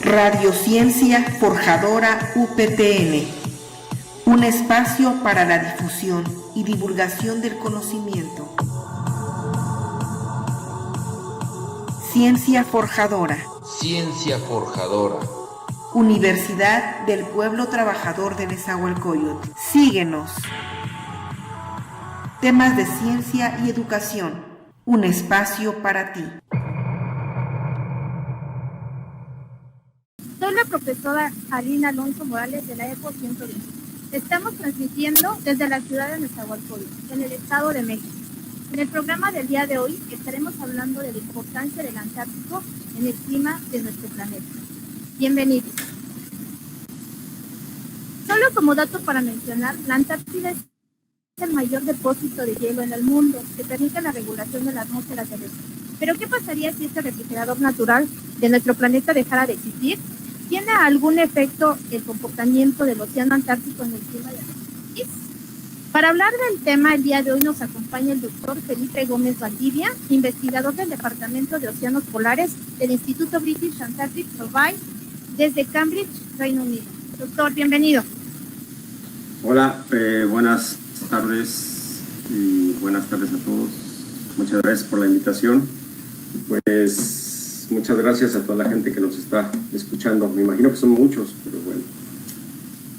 Radiociencia Forjadora UPTN, un espacio para la difusión y divulgación del conocimiento. Ciencia Forjadora. Ciencia Forjadora. Universidad del Pueblo Trabajador de Nezahualcóyotl. Síguenos. Temas de ciencia y educación. Un espacio para ti. Soy la profesora Alina Alonso Morales de la EPO 110. Estamos transmitiendo desde la ciudad de Nezahualcóyotl, en el Estado de México. En el programa del día de hoy estaremos hablando de la importancia del Antártico en el clima de nuestro planeta. Bienvenidos. Solo como dato para mencionar, la Antártida es el mayor depósito de hielo en el mundo que permite la regulación de la atmósfera terrestre. Pero ¿qué pasaría si este refrigerador natural de nuestro planeta dejara de existir? ¿Tiene algún efecto el comportamiento del océano Antártico en el clima de nuestro país? Para hablar del tema, el día de hoy nos acompaña el doctor Felipe Gómez Valdivia, investigador del Departamento de Océanos Polares del Instituto British Antarctic Survey desde Cambridge, Reino Unido. Doctor, bienvenido. Hola, buenas tardes y buenas tardes a todos. Muchas gracias por la invitación. Pues muchas gracias a toda la gente que nos está escuchando. Me imagino que son muchos, pero bueno.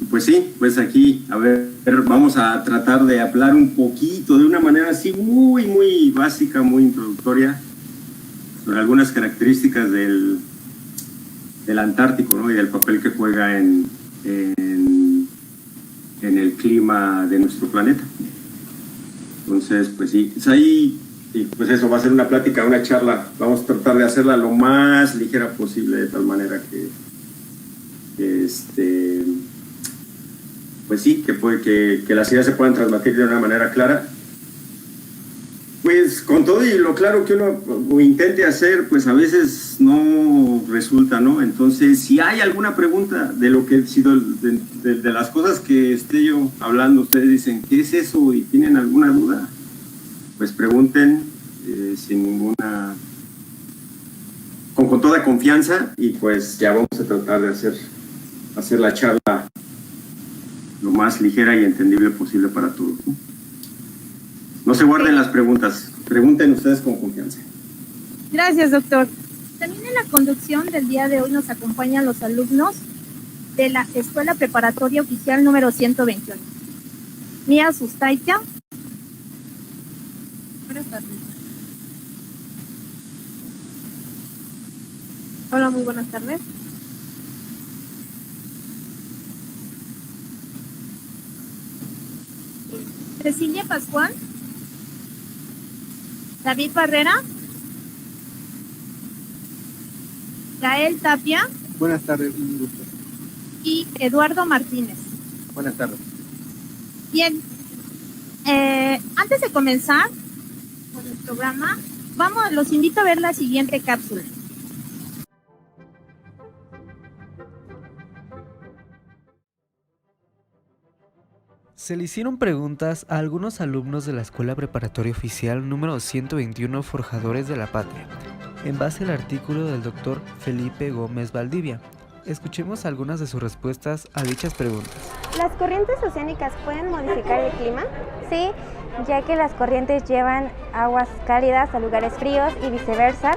Pues sí, pues aquí, a ver, vamos a tratar de hablar un poquito, de una manera así muy básica, muy introductoria, sobre algunas características del Antártico, ¿no? Y del papel que juega en el clima de nuestro planeta. Entonces, pues sí, es ahí, y pues eso va a ser una plática, una charla. Vamos a tratar de hacerla lo más ligera posible, de tal manera que pues sí, que las ideas se puedan transmitir de una manera clara. Pues con todo y lo claro que uno intente hacer, pues a veces no resulta, ¿no? Entonces, si hay alguna pregunta de lo que he sido, de las cosas que esté yo hablando, ustedes dicen, ¿qué es eso? Y tienen alguna duda, pues pregunten sin ninguna, con toda confianza, y pues ya vamos a tratar de hacer la charla lo más ligera y entendible posible para todos, ¿no? No se guarden las preguntas, pregunten ustedes con confianza. Gracias, doctor. También en la conducción del día de hoy nos acompañan los alumnos de la Escuela Preparatoria Oficial número 121. Mía Sustaitia. Buenas tardes. Hola, muy buenas tardes. Cecilia Pascual. David Barrera. Gael Tapia. Buenas tardes, un gusto. Y Eduardo Martínez. Buenas tardes. Bien, antes de comenzar con el programa, los invito a ver la siguiente cápsula. Se le hicieron preguntas a algunos alumnos de la Escuela Preparatoria Oficial número 121 Forjadores de la Patria, en base al artículo del doctor Felipe Gómez Valdivia. Escuchemos algunas de sus respuestas a dichas preguntas. ¿Las corrientes oceánicas pueden modificar el clima? Sí, ya que las corrientes llevan aguas cálidas a lugares fríos y viceversa,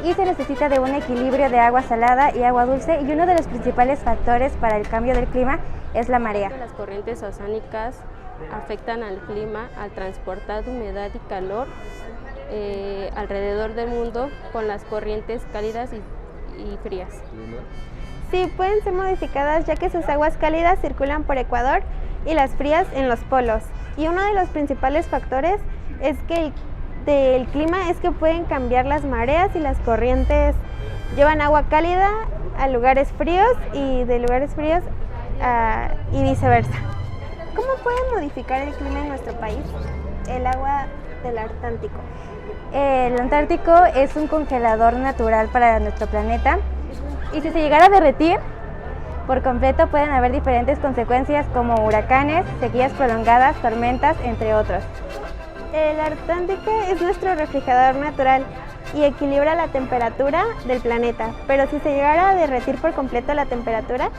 y se necesita de un equilibrio de agua salada y agua dulce, y uno de los principales factores para el cambio del clima es la marea. Las corrientes oceánicas afectan al clima al transportar humedad y calor alrededor del mundo con las corrientes cálidas y frías. Sí, pueden ser modificadas ya que sus aguas cálidas circulan por Ecuador y las frías en los polos. Y uno de los principales factores es que del clima es que pueden cambiar las mareas y las corrientes llevan agua cálida a lugares fríos y de lugares fríos y viceversa. ¿Cómo pueden modificar el clima en nuestro país? El agua del Atlántico. El Antártico es un congelador natural para nuestro planeta, y si se llegara a derretir por completo pueden haber diferentes consecuencias como huracanes, sequías prolongadas, tormentas, entre otros. El Atlántico es nuestro refrigerador natural, y equilibra la temperatura del planeta. Pero si se llegara a derretir por completo, la temperatura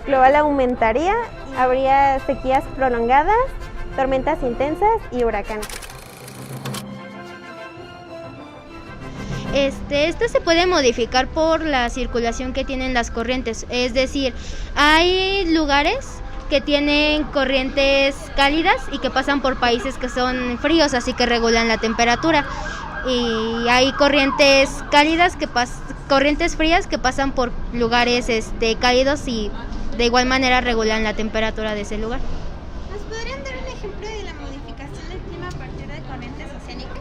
global aumentaría, habría sequías prolongadas, tormentas intensas y huracanes. Esto se puede modificar por la circulación que tienen las corrientes, es decir, hay lugares que tienen corrientes cálidas y que pasan por países que son fríos, así que regulan la temperatura, y hay corrientes cálidas corrientes frías que pasan por lugares cálidos y de igual manera regulan la temperatura de ese lugar. ¿Nos podrían dar un ejemplo de la modificación del clima a partir de corrientes oceánicas?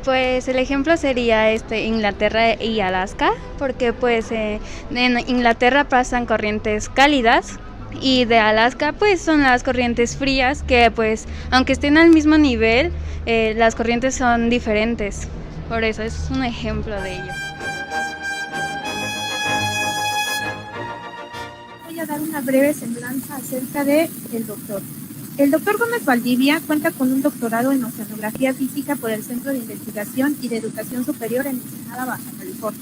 Pues el ejemplo sería Inglaterra y Alaska, porque pues en Inglaterra pasan corrientes cálidas y de Alaska pues son las corrientes frías que pues aunque estén al mismo nivel, las corrientes son diferentes. Por eso es un ejemplo de ello. Voy a dar una breve semblanza acerca de el doctor. El doctor Gómez Valdivia cuenta con un doctorado en Oceanografía Física por el Centro de Investigación y de Educación Superior en Ensenada, Baja California,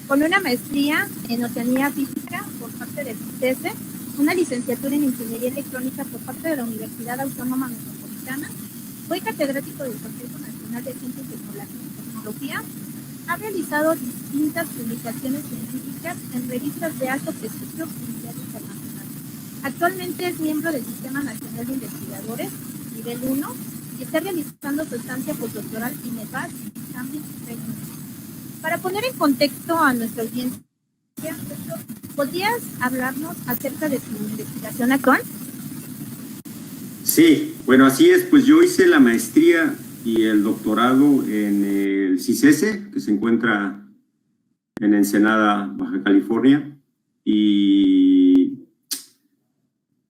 con una maestría en Oceanía Física por parte del CITESE, una licenciatura en Ingeniería Electrónica por parte de la Universidad Autónoma Metropolitana. Fue catedrático del Consejo Nacional de Ciencia y Tecnología. Ha realizado distintas publicaciones científicas en revistas de alto prestigio y nivel internacional. Actualmente es miembro del Sistema Nacional de Investigadores, nivel 1, y está realizando su estancia postdoctoral en Nevada, Cambridge, Reino Unido. Para poner en contexto a nuestra audiencia, ¿podrías hablarnos acerca de su investigación actual? Sí, bueno, así es. Pues yo hice la maestría y el doctorado en el CICESE, que se encuentra en Ensenada, Baja California, y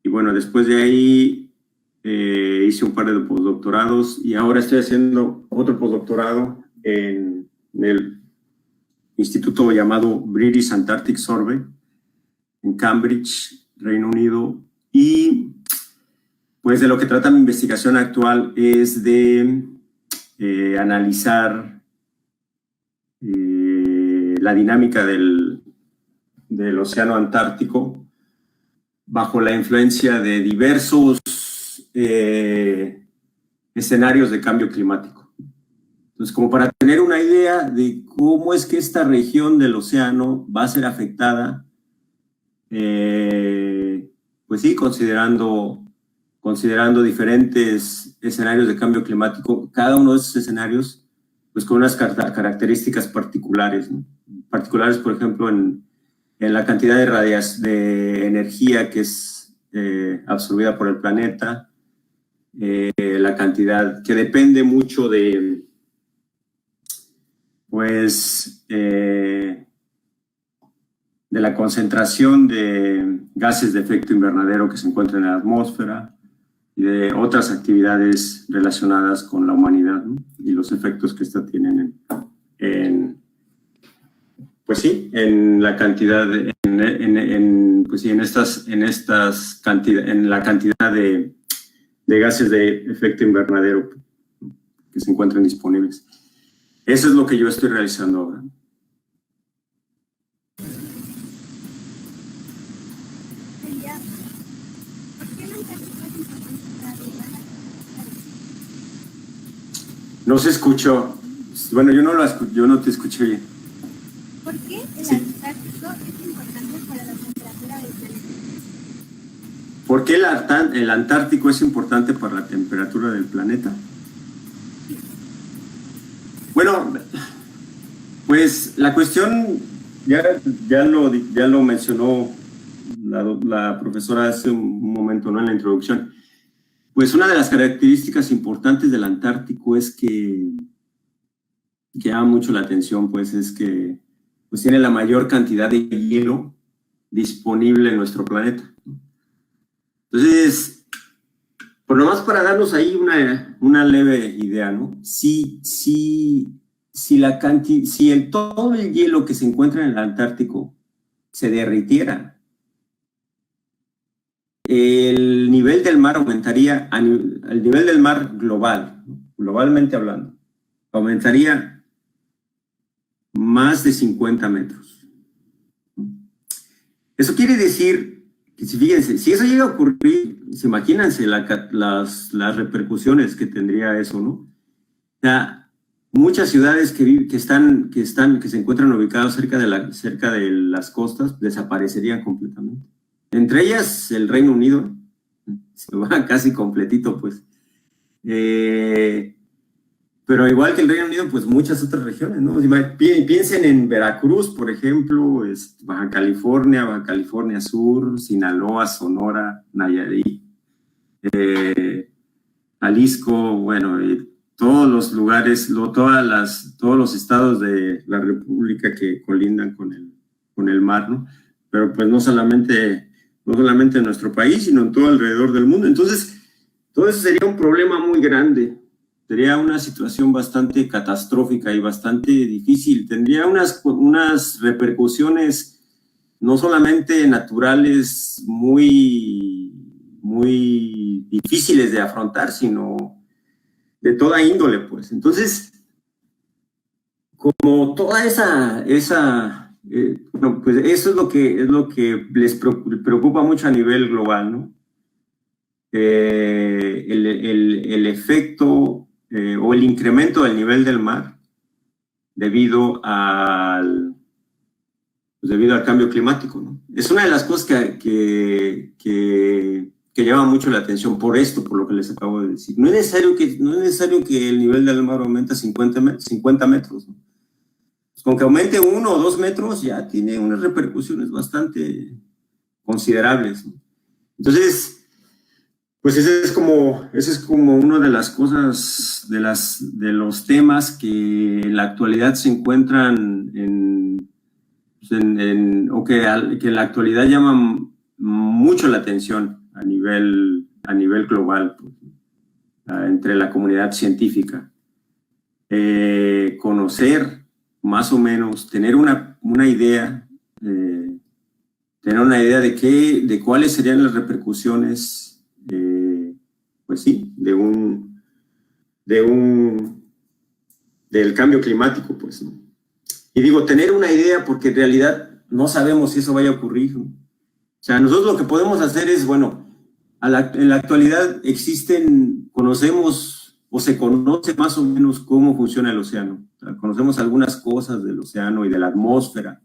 bueno, después de ahí hice un par de postdoctorados y ahora estoy haciendo otro postdoctorado en el instituto llamado British Antarctic Survey en Cambridge, Reino Unido, y pues de lo que trata mi investigación actual es de analizar la dinámica del océano Antártico bajo la influencia de diversos escenarios de cambio climático. Entonces, como para tener una idea de cómo es que esta región del océano va a ser afectada, pues sí, considerando diferentes escenarios de cambio climático, cada uno de esos escenarios, pues con unas características particulares, ¿no? Particulares, por ejemplo, en la cantidad de energía que es absorbida por el planeta, la cantidad que depende mucho de, pues, de la concentración de gases de efecto invernadero que se encuentran en la atmósfera y de otras actividades relacionadas con la humanidad, ¿no? Y los efectos que esta tienen pues sí, en la cantidad, pues sí, en la cantidad de gases de efecto invernadero que se encuentran disponibles. Eso es lo que yo estoy realizando ahora. No se escuchó. Bueno, yo no te escuché bien. ¿Por qué el Antártico es importante para la temperatura del planeta? ¿Por qué el Antártico es importante para la temperatura del planeta? Bueno, pues la cuestión ya lo mencionó la profesora hace un momento, ¿no? En la introducción. Pues una de las características importantes del Antártico es que llama mucho la atención, pues es que pues tiene la mayor cantidad de hielo disponible en nuestro planeta. Entonces, por lo más para darnos ahí una leve idea, ¿no? Si todo el hielo que se encuentra en el Antártico se derritiera, el nivel del mar aumentaría, el nivel del mar global, globalmente hablando, aumentaría más de 50 metros. Eso quiere decir que, fíjense, si eso llega a ocurrir, imagínense las repercusiones que tendría eso, ¿no? O sea, muchas ciudades que se encuentran ubicadas cerca de las costas desaparecerían completamente. Entre ellas, el Reino Unido se va casi completito, pues. Pero igual que el Reino Unido, pues muchas otras regiones, ¿no? Piensen en Veracruz, por ejemplo, Baja California Sur, Sinaloa, Sonora, Nayarit, Jalisco, bueno, todos los lugares, todos los estados de la República que colindan con el mar, ¿no? Pero pues no solamente en nuestro país, sino en todo alrededor del mundo. Entonces, todo eso sería un problema muy grande. Sería una situación bastante catastrófica y bastante difícil. Tendría unas repercusiones no solamente naturales muy difíciles de afrontar, sino de toda índole, pues. Entonces, como toda bueno, pues eso es lo que les preocupa mucho a nivel global, ¿no? El efecto o el incremento del nivel del mar debido al cambio climático, ¿no? Es una de las cosas que llama mucho la atención por lo que les acabo de decir. No es necesario que el nivel del mar aumente 50 metros, ¿no? Pues con que aumente 1 o 2 metros ya tiene unas repercusiones bastante considerables, ¿no? Entonces, pues ese es como una de las cosas, de los temas que en la actualidad se encuentran o que en la actualidad llaman mucho la atención a nivel global, pues, entre la comunidad científica. Conocer más o menos, tener una idea, de cuáles serían las repercusiones, pues sí, del cambio climático, pues, ¿no? Y digo, tener una idea porque en realidad no sabemos si eso vaya a ocurrir, ¿no? O sea, nosotros lo que podemos hacer es, bueno, en la actualidad conocemos o se conoce más o menos cómo funciona el océano. O sea, conocemos algunas cosas del océano y de la atmósfera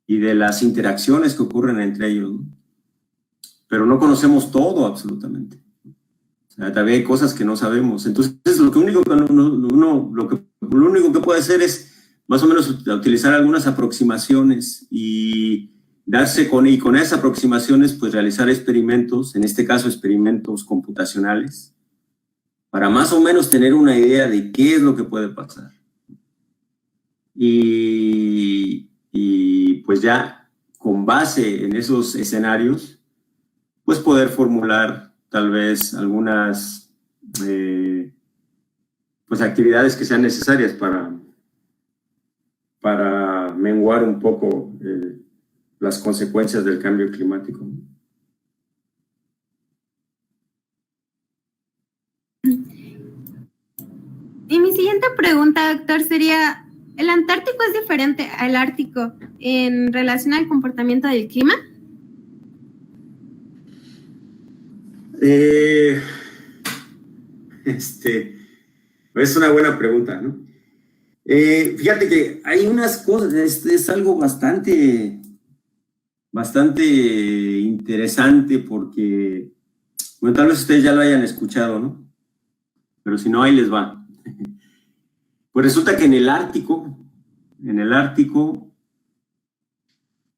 y de las interacciones que ocurren entre ellos, ¿no? Pero no conocemos todo absolutamente. O sea, todavía hay cosas que no sabemos. Entonces, lo único que puede hacer es más o menos utilizar algunas aproximaciones y con esas aproximaciones, pues realizar experimentos, en este caso experimentos computacionales, para más o menos tener una idea de qué es lo que puede pasar. Y pues ya con base en esos escenarios, pues poder formular tal vez algunas pues actividades que sean necesarias para menguar un poco las consecuencias del cambio climático. Y mi siguiente pregunta, doctor, sería, ¿el Antártico es diferente al Ártico en relación al comportamiento del clima? Es una buena pregunta, ¿no? Fíjate que hay unas cosas, es algo bastante interesante porque, bueno, tal vez ustedes ya lo hayan escuchado, ¿no? Pero si no, ahí les va. Pues resulta que en el Ártico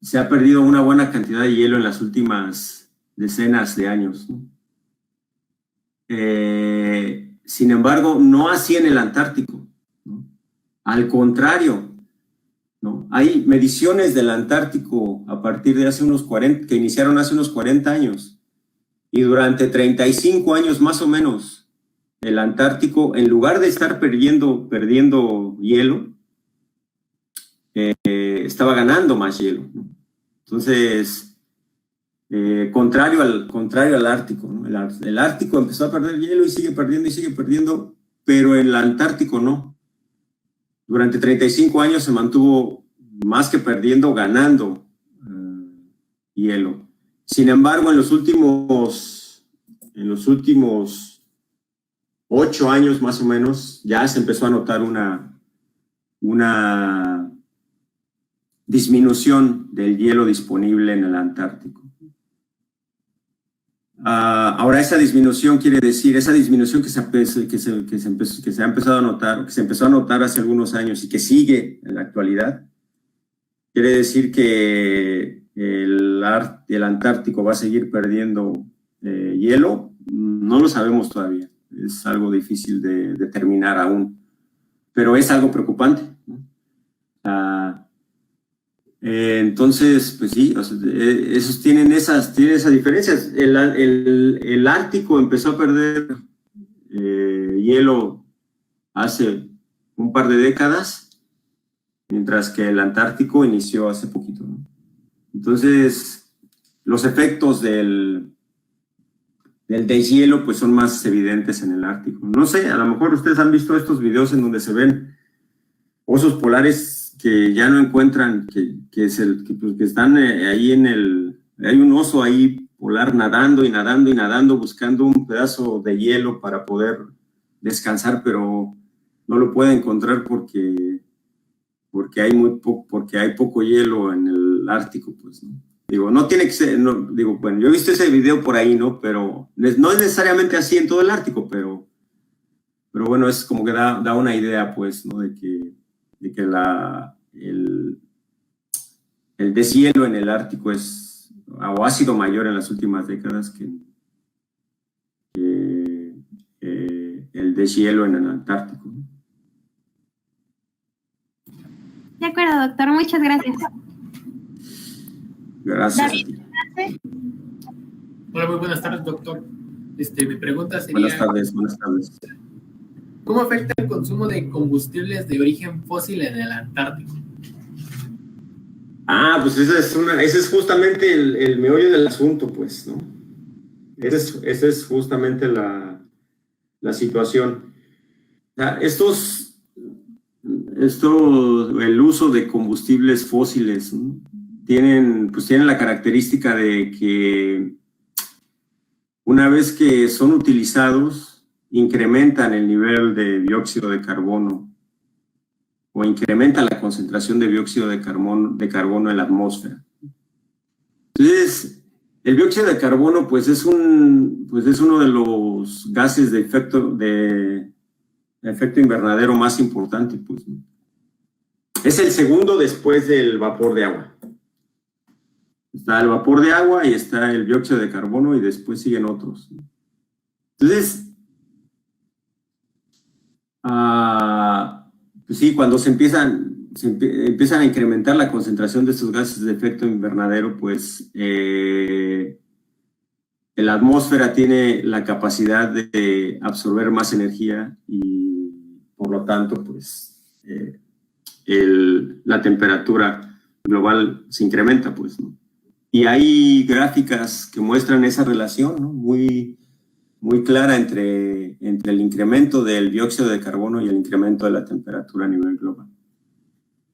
se ha perdido una buena cantidad de hielo en las últimas decenas de años, ¿no? Sin embargo, no así en el Antártico, ¿no? Al contrario, ¿no? Hay mediciones del Antártico a partir de que iniciaron hace unos 40 años, y durante 35 años más o menos, el Antártico, en lugar de estar perdiendo hielo, estaba ganando más hielo, ¿no? Entonces, contrario al Ártico, ¿no? El Ártico empezó a perder hielo y sigue perdiendo, pero el Antártico no. durante 35 años se mantuvo más que perdiendo, ganando hielo. Sin embargo, en los últimos 8 años más o menos, ya se empezó a notar una disminución del hielo disponible en el Antártico. Ahora esa disminución quiere decir, esa disminución que se ha empezado a notar, que se empezó a notar hace algunos años y que sigue en la actualidad, quiere decir que el Antártico va a seguir perdiendo hielo. No lo sabemos todavía, es algo difícil de determinar aún, pero es algo preocupante, ¿no? Entonces, pues sí, o sea, esos tienen esas diferencias. El Ártico empezó a perder hielo hace un par de décadas, mientras que el Antártico inició hace poquito, ¿no? Entonces, los efectos del deshielo pues son más evidentes en el Ártico. No sé, a lo mejor ustedes han visto estos videos en donde se ven osos polares que ya no encuentran, que están ahí hay un oso ahí polar nadando y nadando y nadando buscando un pedazo de hielo para poder descansar, pero no lo puede encontrar porque hay poco hielo en el Ártico, pues, ¿no? Digo, no tiene que ser, no, digo, bueno, yo he visto ese video por ahí, ¿no? Pero no es necesariamente así en todo el Ártico, pero bueno, es como que da una idea, pues, ¿no? De que el deshielo en el Ártico ha sido mayor en las últimas décadas que el deshielo en el Antártico, ¿no? De acuerdo, doctor. Muchas gracias. Gracias. David. Hola, muy buenas tardes, doctor. Mi pregunta sería... Buenas tardes. ¿Cómo afecta el consumo de combustibles de origen fósil en el Antártico? Pues ese es justamente el meollo del asunto, pues, ¿no? Esa es justamente la situación. O sea, el uso de combustibles fósiles, ¿no? Tienen la característica de que una vez que son utilizados, incrementan el nivel de dióxido de carbono o incrementan la concentración de dióxido de carbono en la atmósfera. Entonces, el dióxido de carbono pues es uno de los gases de efecto invernadero más importante, pues, ¿no? Es el segundo después del vapor de agua. Está el vapor de agua y está el dióxido de carbono y después siguen otros, ¿no? Entonces, pues sí, cuando se empiezan a incrementar la concentración de estos gases de efecto invernadero, pues la atmósfera tiene la capacidad de absorber más energía y por lo tanto, pues la temperatura global se incrementa, pues, ¿no? Y hay gráficas que muestran esa relación, ¿no? Muy clara entre el incremento del dióxido de carbono y el incremento de la temperatura a nivel global.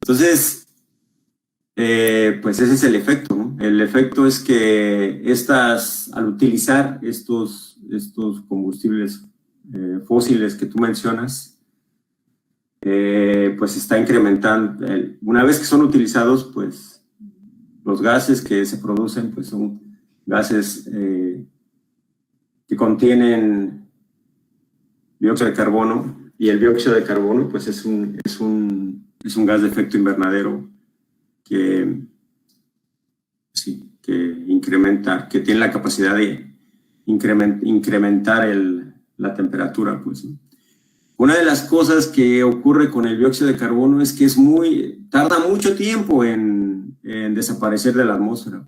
Entonces, pues ese es el efecto, ¿no? El efecto es que al utilizar estos combustibles fósiles que tú mencionas, pues está incrementando. Una vez que son utilizados, pues los gases que se producen pues son gases que contienen dióxido de carbono, y el dióxido de carbono pues es un gas de efecto invernadero que incrementa, que tiene la capacidad de incrementar la temperatura, pues, ¿no? Una de las cosas que ocurre con el dióxido de carbono es que tarda mucho tiempo en desaparecer de la atmósfera.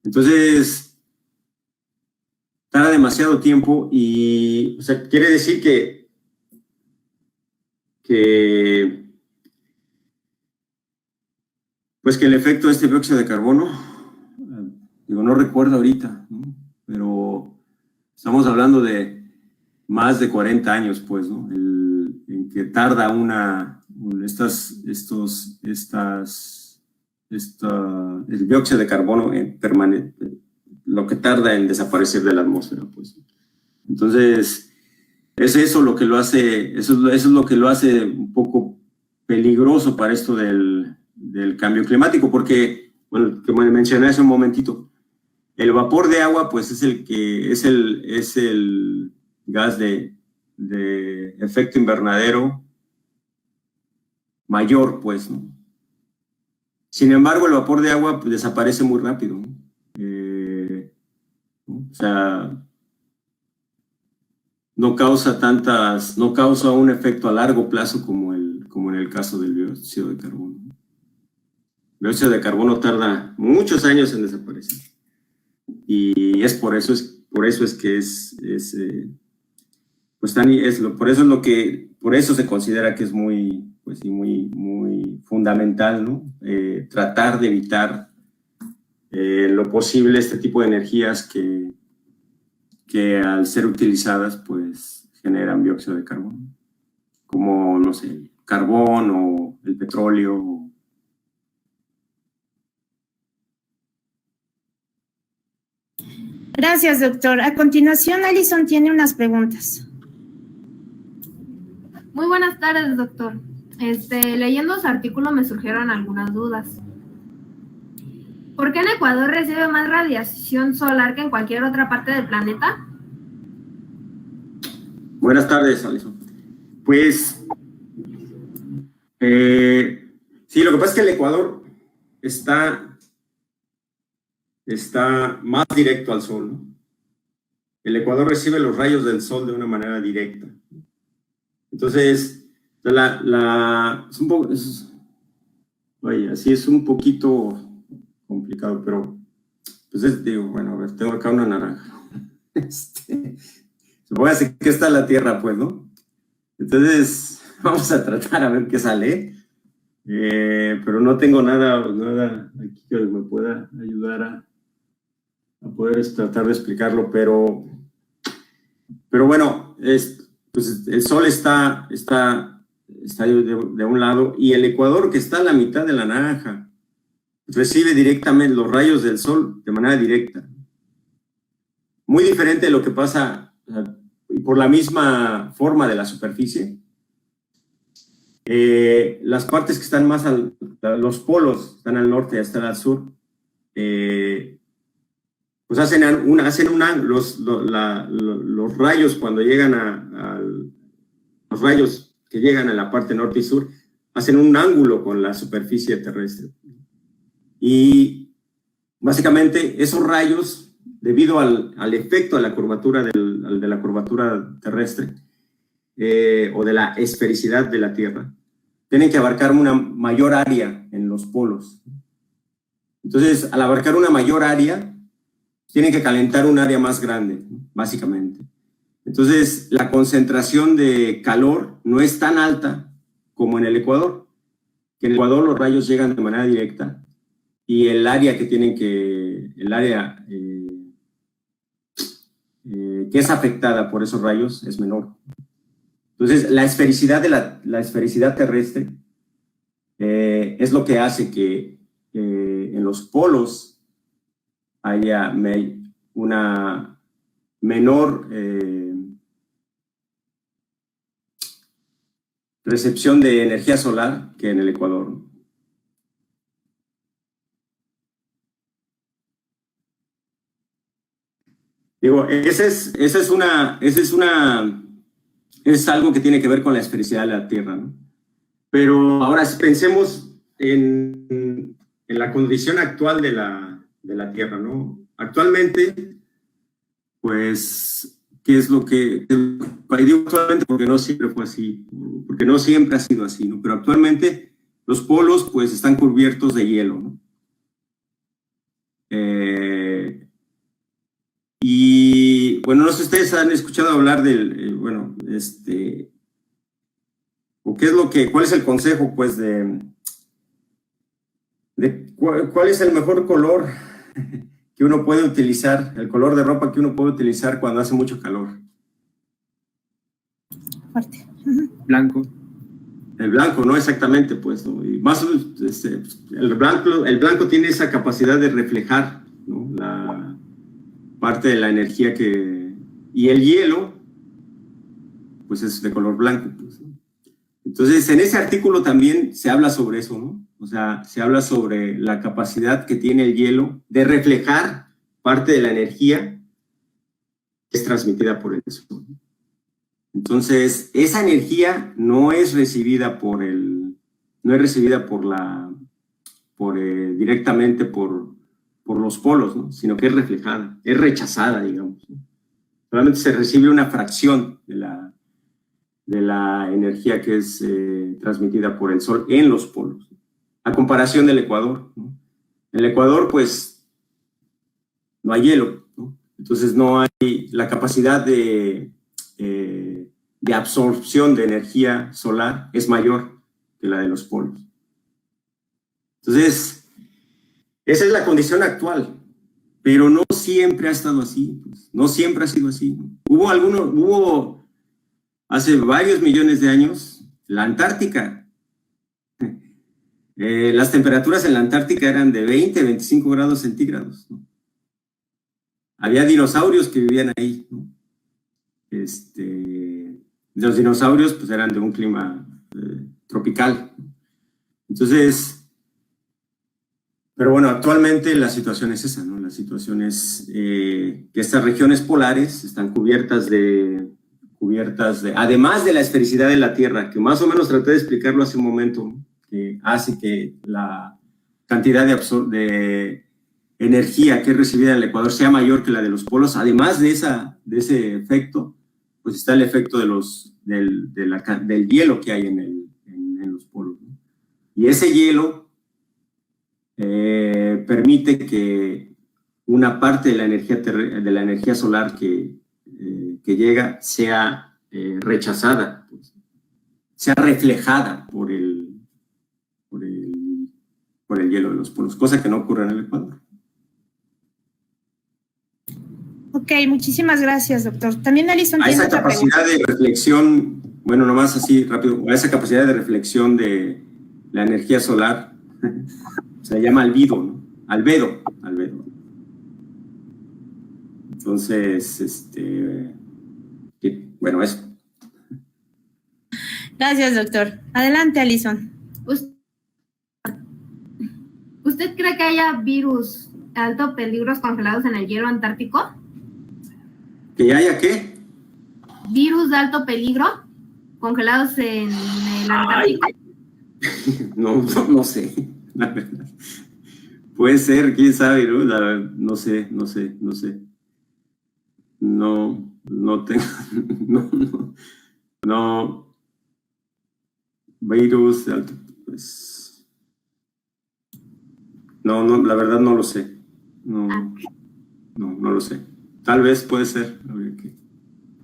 Entonces, tarda demasiado tiempo y, o sea, quiere decir que el efecto de este dióxido de carbono, no recuerdo ahorita, ¿no? Pero estamos hablando de más de 40 años, pues, ¿no? En que tarda una el dióxido de carbono lo que tarda en desaparecer de la atmósfera, pues. Entonces, es eso lo que lo hace, eso es lo que lo hace un poco peligroso para esto del cambio climático, porque, bueno, como mencioné hace un momentito, el vapor de agua, pues es el gas de efecto invernadero mayor, pues, ¿no? Sin embargo, el vapor de agua pues, desaparece muy rápido, ¿no? O sea, no causa un efecto a largo plazo como en el caso del dióxido de carbono. El dióxido de carbono tarda muchos años en desaparecer. Y por eso se considera que es muy fundamental, ¿no? Tratar de evitar lo posible este tipo de energías que al ser utilizadas pues generan dióxido de carbono, como, no sé, el carbón o el petróleo. Gracias, doctor. A continuación, Alison tiene unas preguntas. Muy buenas tardes, doctor. Leyendo su artículo me surgieron algunas dudas. ¿Por qué en Ecuador recibe más radiación solar que en cualquier otra parte del planeta? Buenas tardes, Alison. Pues, sí, lo que pasa es que el Ecuador está más directo al sol, ¿no? El Ecuador recibe los rayos del sol de una manera directa. Entonces, así es un poquito complicado, pero pues digo, bueno, a ver, tengo acá una naranja. Voy a decir que está la Tierra, pues, ¿no? Entonces, vamos a tratar a ver qué sale. Pero no tengo nada aquí que me pueda ayudar a poder tratar de explicarlo, pero bueno, pues el Sol está de un lado y el Ecuador, que está a la mitad de la naranja, recibe directamente los rayos del Sol de manera directa. Muy diferente de lo que pasa por la misma forma de la superficie. Las partes que están más los polos están al norte y están al sur, pues hacen los rayos cuando llegan los rayos que llegan a la parte norte y sur hacen un ángulo con la superficie terrestre. Y básicamente esos rayos, debido al efecto de la curvatura de la curvatura terrestre o de la esfericidad de la Tierra, tienen que abarcar una mayor área en los polos. Entonces, al abarcar una mayor área, tienen que calentar un área más grande, básicamente. Entonces, la concentración de calor no es tan alta como en el Ecuador. Que en el Ecuador los rayos llegan de manera directa y el área que es afectada por esos rayos es menor. Entonces, la esfericidad terrestre es lo que hace que en los polos haya una menor recepción de energía solar que en el Ecuador. Digo, es algo que tiene que ver con la esfericidad de la Tierra, ¿no? Pero ahora si pensemos en la condición actual de la Tierra, ¿no? Actualmente, pues, ¿qué es lo que... digo actualmente porque no siempre fue así, porque no siempre ha sido así, ¿no? Pero actualmente los polos, pues, están cubiertos de hielo, ¿no? Y, bueno, no sé si ustedes han escuchado hablar ¿cuál es el consejo, pues, cuál es el mejor color que uno puede utilizar, el color de ropa que uno puede utilizar cuando hace mucho calor? Blanco. El blanco, no exactamente, pues, ¿no? Y más el blanco tiene esa capacidad de reflejar, ¿no? La parte de la energía y el hielo, pues es de color blanco, pues, ¿no? Entonces, en ese artículo también se habla sobre eso, ¿no? O sea, se habla sobre la capacidad que tiene el hielo de reflejar parte de la energía que es transmitida por el sol. Entonces, esa energía no es recibida directamente por los polos, ¿no? Sino que es reflejada, es rechazada, digamos, ¿no? Solamente se recibe una fracción de la energía que es transmitida por el sol en los polos, a comparación del Ecuador, ¿no? En el Ecuador, pues, no hay hielo, ¿no? Entonces no hay la capacidad de absorción de energía solar es mayor que la de los polos. Entonces, esa es la condición actual, pero no siempre ha estado así, pues, no siempre ha sido así, ¿no? Hubo hace varios millones de años, la Antártica. Las temperaturas en la Antártica eran de 20 a 25 grados centígrados, ¿no? Había dinosaurios que vivían ahí, ¿no? Los dinosaurios pues eran de un clima tropical. Entonces, pero bueno, actualmente la situación es esa, ¿no? La situación es que estas regiones polares están cubiertas de, además de la esfericidad de la Tierra, que más o menos traté de explicarlo hace un momento, ¿no? Que hace que la cantidad de energía que es recibida en el Ecuador sea mayor que la de los polos. Además de ese efecto, pues está el efecto del hielo que hay en los polos, ¿no? Y ese hielo permite que una parte de la energía solar que llega sea rechazada, pues, sea reflejada por el hielo de los polos, cosa que no ocurre en el Ecuador. Ok, muchísimas gracias, doctor. También Alison A tiene esa otra capacidad pregunta. de reflexión, bueno, nomás así rápido, a esa capacidad de reflexión de la energía solar se llama albedo, ¿no? Albedo. Entonces, bueno, eso. Gracias, doctor. Adelante, Alison. ¿Usted cree que haya virus de alto peligro congelados en el hielo antártico? ¿Que haya qué? ¿Virus de alto peligro congelados en el Antártico? No sé, la verdad. Puede ser, quién sabe, ¿no? No sé. No tengo, no. Virus de alto, pues. No, la verdad no lo sé. No lo sé. Tal vez puede ser, habría que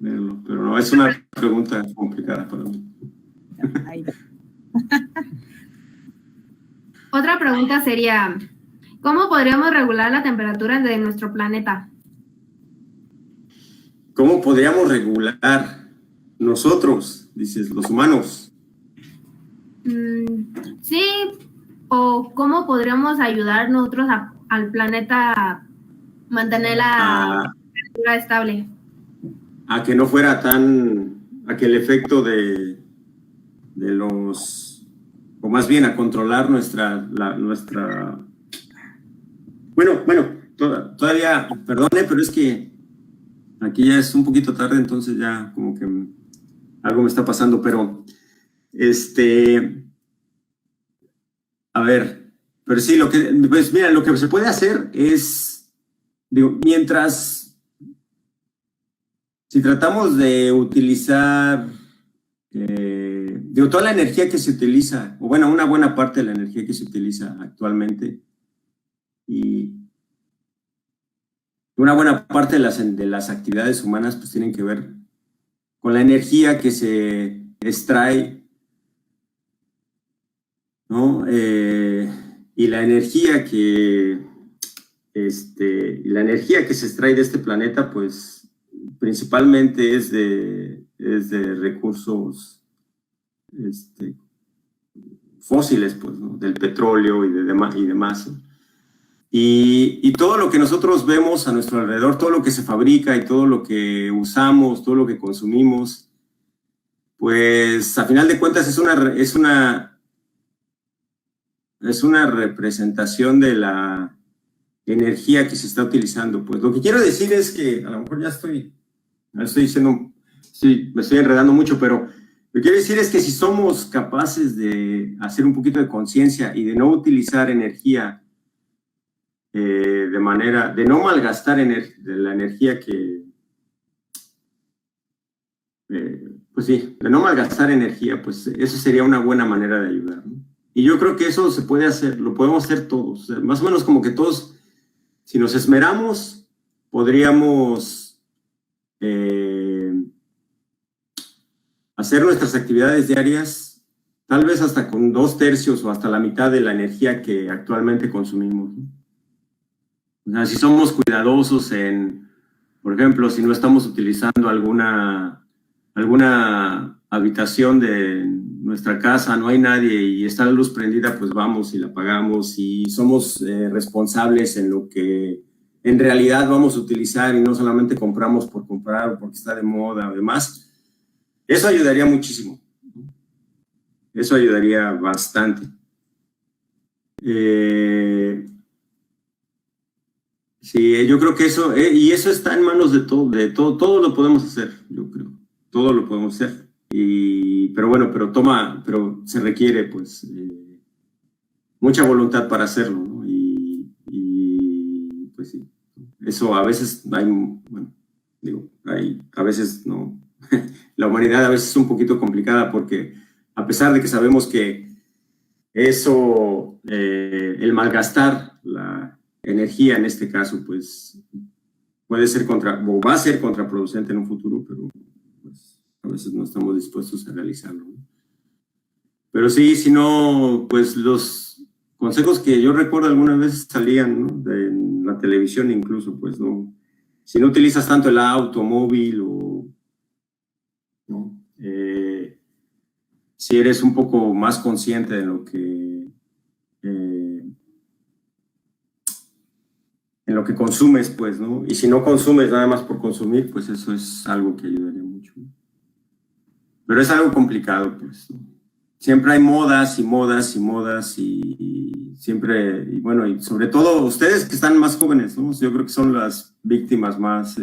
verlo, pero no, es una pregunta complicada para mí. Otra pregunta sería, ¿cómo podríamos regular la temperatura de nuestro planeta? ¿Cómo podríamos regular nosotros, dices, los humanos? Sí, o cómo podríamos ayudar nosotros al planeta a mantener la temperatura estable. A que no fuera a que el efecto de los, o más bien a controlar nuestra bueno, todavía, perdone, pero es que aquí ya es un poquito tarde, entonces ya como que algo me está pasando, pero a ver, pero sí, pues mira, lo que se puede hacer es, digo, si tratamos de utilizar, toda la energía que se utiliza, o bueno, una buena parte de la energía que se utiliza actualmente, y una buena parte de las actividades humanas pues tienen que ver con la energía que se extrae, ¿no? Y la energía que se extrae de este planeta, pues principalmente es de recursos fósiles, pues, ¿no? Del petróleo y demás, ¿no? Y todo lo que nosotros vemos a nuestro alrededor, todo lo que se fabrica y todo lo que usamos, todo lo que consumimos, pues a final de cuentas es una representación de la energía que se está utilizando. Pues lo que quiero decir es que, a lo mejor ya estoy diciendo, sí, me estoy enredando mucho, pero lo que quiero decir es que si somos capaces de hacer un poquito de conciencia y de no utilizar energía de no malgastar de la energía que, pues sí, de no malgastar energía, pues eso sería una buena manera de ayudar, ¿no? Y yo creo que eso se puede hacer, lo podemos hacer todos, o sea, más o menos como que todos, si nos esmeramos, podríamos hacer nuestras actividades diarias, tal vez hasta con 2/3 o hasta la mitad de la energía que actualmente consumimos, ¿no? O sea, si somos cuidadosos por ejemplo, si no estamos utilizando alguna habitación de nuestra casa, no hay nadie y está la luz prendida, pues vamos y la apagamos, y somos responsables en lo que en realidad vamos a utilizar y no solamente compramos por comprar o porque está de moda o demás. Eso ayudaría muchísimo. Eso ayudaría bastante. Sí, yo creo que eso, y eso está en manos de todo lo podemos hacer, yo creo, todo lo podemos hacer, pero bueno, pero se requiere, pues, mucha voluntad para hacerlo, ¿no? Y pues sí, eso a veces a veces no, la humanidad a veces es un poquito complicada, porque a pesar de que sabemos que eso, el malgastar la energía en este caso, pues puede ser o va a ser contraproducente en un futuro, pero pues, a veces no estamos dispuestos a realizarlo, ¿no? Pero sí, si no, pues los consejos que yo recuerdo algunas veces salían, ¿no? En la televisión incluso, pues no, si no utilizas tanto el automóvil ¿no? Si eres un poco más consciente de lo que en lo que consumes, pues, ¿no? Y si no consumes nada más por consumir, pues eso es algo que ayudaría mucho, ¿no? Pero es algo complicado, pues, ¿no? Siempre hay modas y modas y modas y siempre, y bueno, y sobre todo ustedes que están más jóvenes, ¿no? Yo creo que son las víctimas más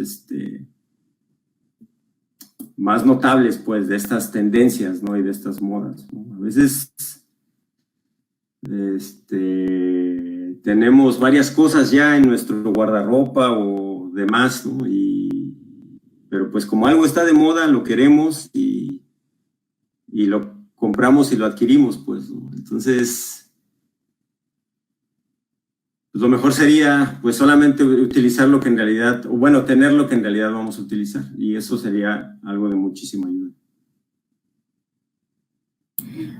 notables, pues, de estas tendencias, ¿no? Y de estas modas, ¿no? A veces, tenemos varias cosas ya en nuestro guardarropa o demás, ¿no? Pero pues como algo está de moda, lo queremos y lo compramos y lo adquirimos, pues, ¿no? Entonces, pues lo mejor sería, pues, solamente utilizar lo que en realidad, o bueno, tener lo que en realidad vamos a utilizar, y eso sería algo de muchísima ayuda.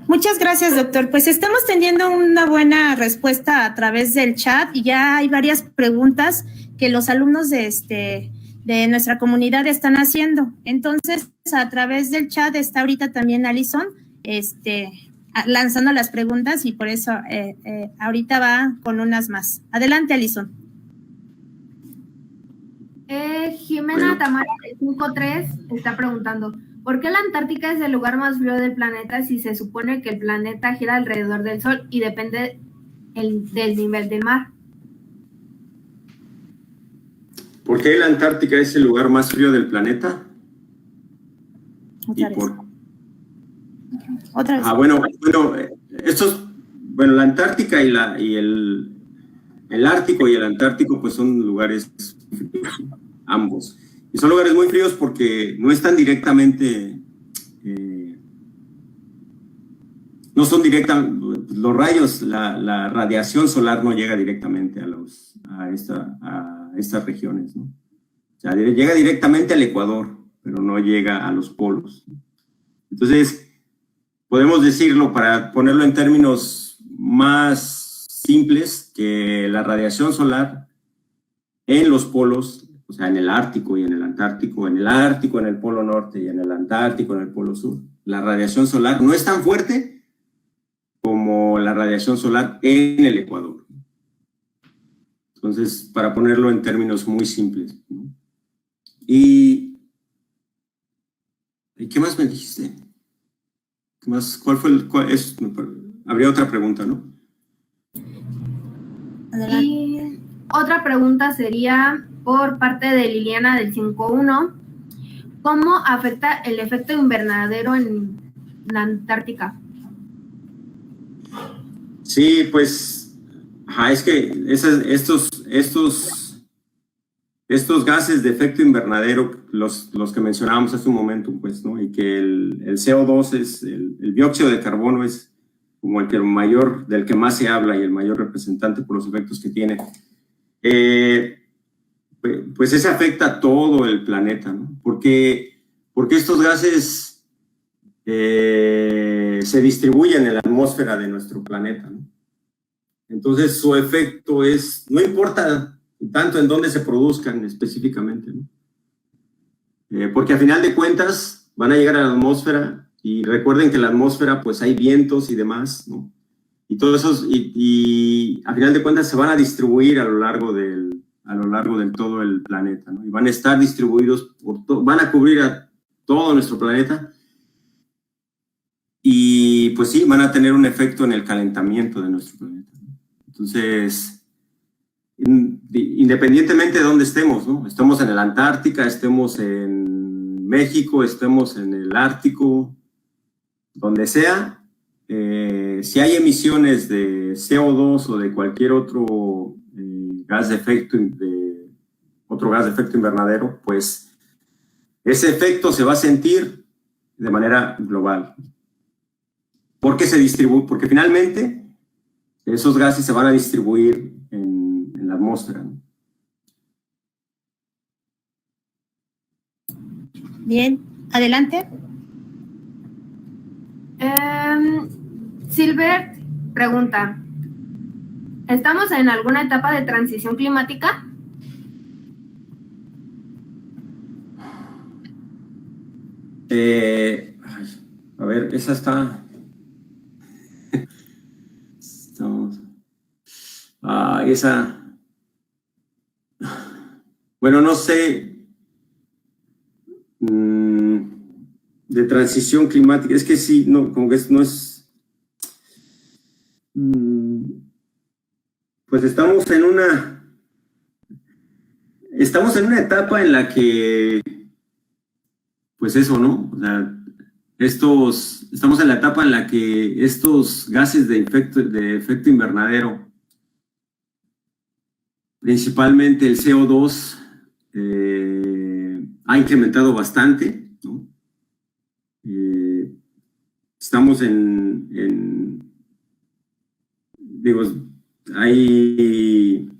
Muchas gracias, doctor. Pues estamos teniendo una buena respuesta a través del chat y ya hay varias preguntas que los alumnos de nuestra comunidad están haciendo. Entonces, a través del chat está ahorita también Alison lanzando las preguntas y por eso ahorita va con unas más. Adelante, Alison. Jimena Tamara de 53 está preguntando: ¿por qué la Antártica es el lugar más frío del planeta si se supone que el planeta gira alrededor del Sol y depende del nivel del mar? ¿Por qué la Antártica es el lugar más frío del planeta? Otra vez. La Antártica y el Ártico y el Antártico, pues son lugares fríos, ambos. Y son lugares muy fríos porque no están directamente, no son directamente, los rayos, la radiación solar no llega directamente a estas regiones, ¿no? O sea, llega directamente al Ecuador, pero no llega a los polos. Entonces, podemos decirlo, para ponerlo en términos más simples, que la radiación solar en los polos, o sea, en el Ártico y en el Antártico, en el Ártico, en el Polo Norte y en el Antártico, en el Polo Sur, la radiación solar no es tan fuerte como la radiación solar en el Ecuador. Entonces, para ponerlo en términos muy simples, ¿no? ¿Y qué más me dijiste? ¿Qué más? ¿Cuál fue habría otra pregunta, ¿no? Y otra pregunta sería por parte de Liliana del 5.1. ¿Cómo afecta el efecto invernadero en la Antártica? Sí, pues, es que estos gases de efecto invernadero, los que mencionábamos hace un momento, pues, ¿no? Y que el CO2 es, el dióxido de carbono es como del que más se habla y el mayor representante por los efectos que tiene. Pues ese afecta a todo el planeta, ¿no? Porque estos gases se distribuyen en la atmósfera de nuestro planeta, ¿no? Entonces su efecto no importa tanto en dónde se produzcan específicamente, ¿no? Porque a final de cuentas van a llegar a la atmósfera, y recuerden que en la atmósfera pues hay vientos y demás, ¿no? Y todos esos, y a final de cuentas se van a distribuir a lo largo de todo el planeta, ¿no? Y van a estar distribuidos van a cubrir a todo nuestro planeta, y pues sí, van a tener un efecto en el calentamiento de nuestro planeta, ¿no? Entonces, independientemente de dónde estemos, ¿no? Estemos en la Antártica, estemos en México, estemos en el Ártico, donde sea, si hay emisiones de CO2 o de cualquier otro gas de efecto invernadero, pues ese efecto se va a sentir de manera global. Porque porque finalmente esos gases se van a distribuir en la atmósfera, ¿no? Bien, adelante. Silbert pregunta, ¿estamos en alguna etapa de transición climática? A ver, esa está... esa... Bueno, no sé... de transición climática, es que sí, no, como que no es... Pues estamos en una etapa en la que, pues eso, ¿no? O sea, estamos en la etapa en la que estos gases de efecto invernadero, principalmente el CO2, ha incrementado bastante, ¿no? Estamos digo, hay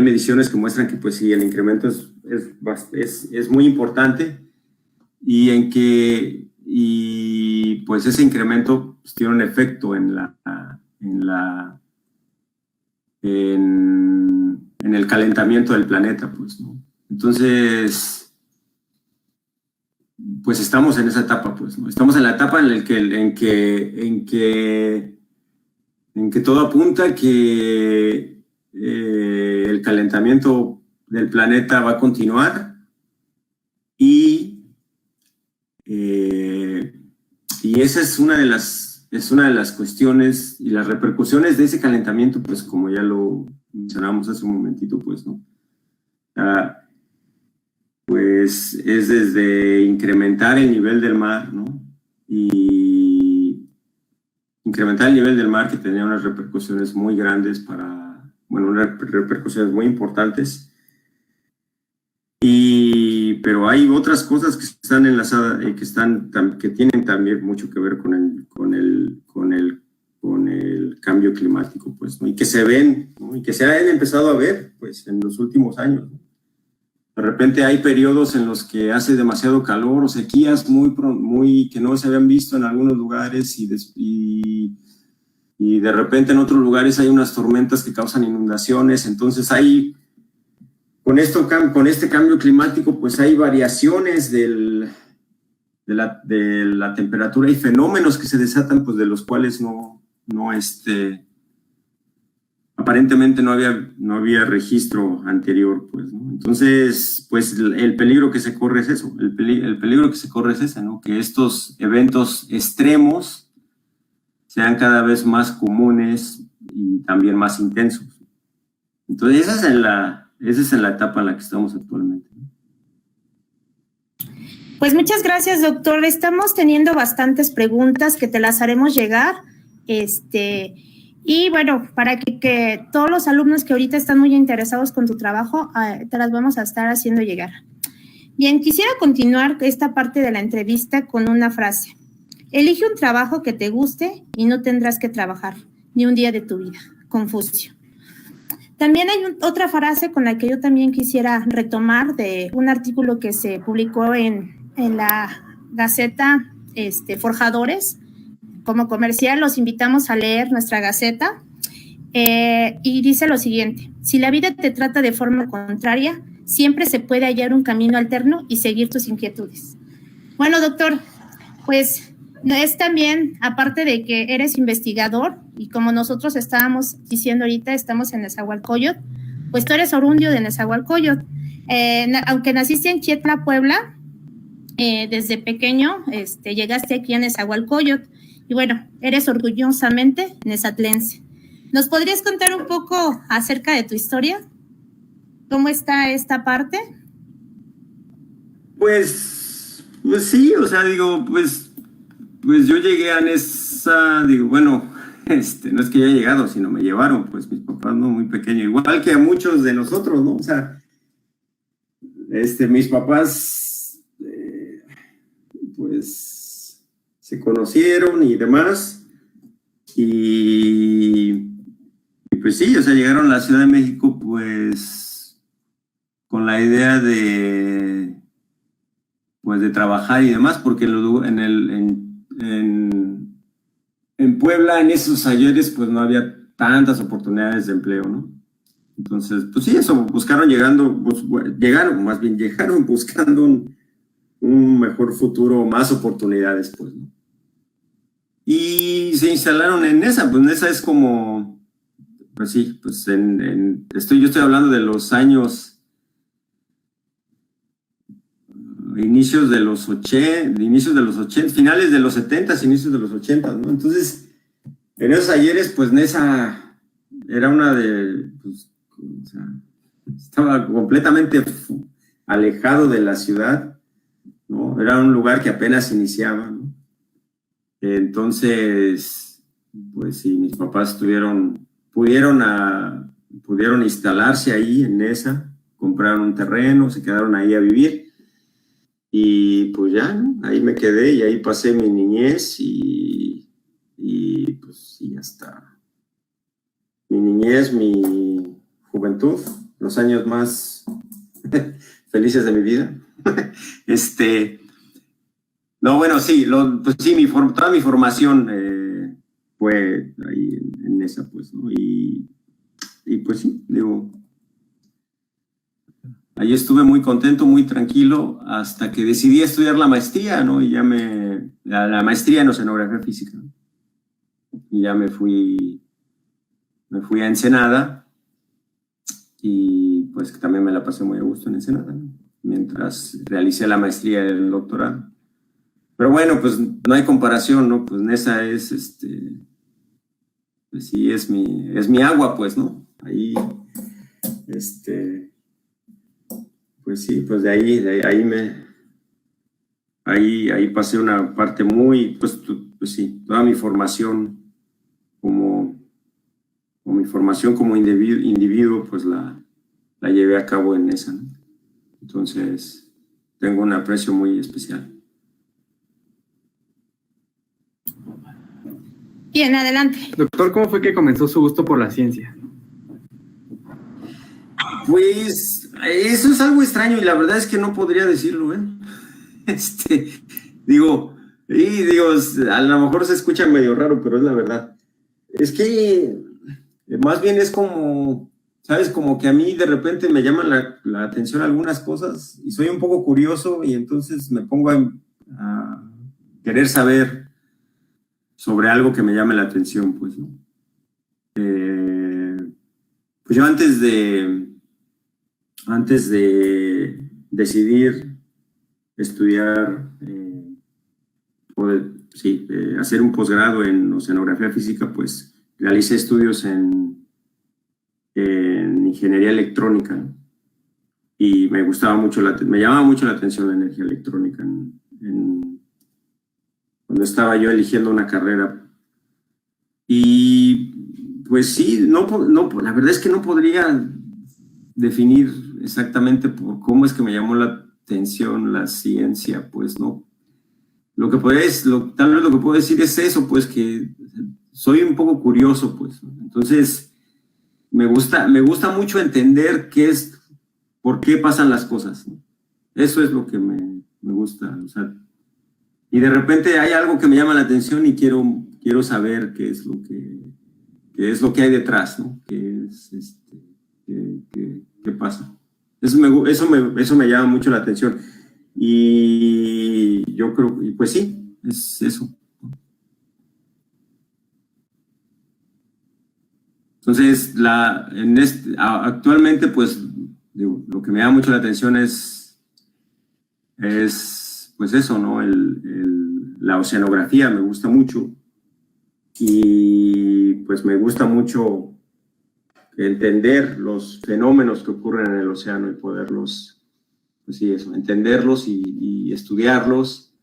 mediciones que muestran que pues sí, el incremento es muy importante, y pues ese incremento pues, tiene un efecto en el calentamiento del planeta, pues, ¿no? Entonces, pues estamos en esa etapa, pues, ¿no? Estamos en la etapa en que todo apunta que el calentamiento del planeta va a continuar, y esa es una de las cuestiones y las repercusiones de ese calentamiento, pues como ya lo mencionamos hace un momentito, pues, ¿no? Pues es desde incrementar el nivel del mar, ¿no? Y incrementar el nivel del mar, que tenía unas repercusiones muy grandes unas repercusiones muy importantes. Pero hay otras cosas que están enlazadas, que tienen también mucho que ver con el cambio climático, pues, ¿no? Y que se ven, ¿no? Y que se han empezado a ver, pues, en los últimos años, ¿no? De repente hay periodos en los que hace demasiado calor o sequías muy que no se habían visto en algunos lugares, y de repente en otros lugares hay unas tormentas que causan inundaciones. Entonces con este cambio climático pues hay variaciones de la temperatura y fenómenos que se desatan, pues de los cuales no aparentemente no había registro anterior, pues, ¿no? Entonces, pues el peligro que se corre es eso, el peligro que se corre es ese, ¿no? Que estos eventos extremos sean cada vez más comunes y también más intensos. Entonces, esa es en la etapa en la que estamos actualmente. Pues muchas gracias, doctor. Estamos teniendo bastantes preguntas que te las haremos llegar. Y bueno, para que todos los alumnos que ahorita están muy interesados con tu trabajo, te las vamos a estar haciendo llegar. Bien, quisiera continuar esta parte de la entrevista con una frase. Elige un trabajo que te guste y no tendrás que trabajar ni un día de tu vida. Confucio. También hay otra frase con la que yo también quisiera retomar de un artículo que se publicó en la Gaceta Forjadores. Como comercial, los invitamos a leer nuestra Gaceta y dice lo siguiente: si la vida te trata de forma contraria, siempre se puede hallar un camino alterno y seguir tus inquietudes. Bueno, doctor, pues es también, aparte de que eres investigador, y como nosotros estábamos diciendo ahorita, estamos en Nezahualcóyotl, pues tú eres orundio de Nezahualcóyotl. Aunque naciste en Chietla, Puebla, desde pequeño llegaste aquí a Nezahualcóyotl, y bueno, eres orgullosamente nezatlense. ¿Nos podrías contar un poco acerca de tu historia? ¿Cómo está esta parte? Pues sí, o sea, digo, pues yo llegué a Neza, digo, bueno, no es que yo haya llegado, sino me llevaron, pues mis papás, ¿no? Muy pequeño, igual que a muchos de nosotros, ¿no? O sea, mis papás, pues, se conocieron y demás, y pues sí, o sea, llegaron a la Ciudad de México, pues, con la idea de trabajar y demás, porque en Puebla, en esos ayeres, pues no había tantas oportunidades de empleo, ¿no? Entonces, pues sí, eso, llegaron buscando un mejor futuro, más oportunidades, pues, ¿no? Y se instalaron en Neza, pues Neza es como, pues sí, pues yo estoy hablando de los años inicios de los 80, finales de los 70, inicios de los 80, ¿no? Entonces, en esos ayeres, pues Neza era una pues, o sea, estaba completamente alejado de la ciudad, ¿no? Era un lugar que apenas iniciaba, ¿no? Entonces, pues sí, mis papás pudieron instalarse ahí en Neza, compraron un terreno, se quedaron ahí a vivir. Y pues ya, ¿no? Ahí me quedé y ahí pasé mi niñez y pues sí, hasta mi niñez, mi juventud, los años más felices de mi vida. No, bueno, sí, pues sí, toda mi formación fue ahí en esa, pues, ¿no? Y pues sí, digo, ahí estuve muy contento, muy tranquilo, hasta que decidí estudiar la maestría, ¿no? Y ya la maestría en oceanografía física, ¿no? Y ya me fui a Ensenada, y pues también me la pasé muy a gusto en Ensenada, ¿no? Mientras realicé la maestría y el doctorado. Pero bueno, pues no hay comparación, ¿no? Pues Neza es, pues sí, es mi agua, pues, ¿no? Ahí, pues sí, pues de ahí pasé una parte muy, pues sí, toda mi formación como individuo, pues la llevé a cabo en esa, ¿no? Entonces, tengo un aprecio muy especial. Bien, adelante. Doctor, ¿cómo fue que comenzó su gusto por la ciencia? Pues eso es algo extraño y la verdad es que no podría decirlo, ¿eh? Digo, a lo mejor se escucha medio raro, pero es la verdad. Es que más bien es como, ¿sabes? Como que a mí de repente me llaman la atención algunas cosas y soy un poco curioso y entonces me pongo a querer saber sobre algo que me llame la atención, pues, ¿no? Pues yo antes de decidir estudiar, hacer un posgrado en oceanografía física, pues realicé estudios en ingeniería electrónica, ¿no? Y me llamaba mucho la atención la energía electrónica cuando estaba yo eligiendo una carrera. Y pues sí, la verdad es que no podría definir exactamente por cómo es que me llamó la atención la ciencia, pues no. Tal vez lo que puedo decir es eso, pues que soy un poco curioso, pues, ¿no? Entonces me gusta mucho entender por qué pasan las cosas, ¿no? Eso es lo que me gusta, o sea, y de repente hay algo que me llama la atención y quiero saber qué es lo que hay detrás, ¿no? ¿Qué pasa? Eso me llama mucho la atención. Y yo creo, y pues sí, es eso. Entonces, actualmente, pues, lo que me llama mucho la atención es pues eso, ¿no? La oceanografía me gusta mucho. Y pues me gusta mucho entender los fenómenos que ocurren en el océano y poderlos, pues sí, eso, entenderlos y estudiarlos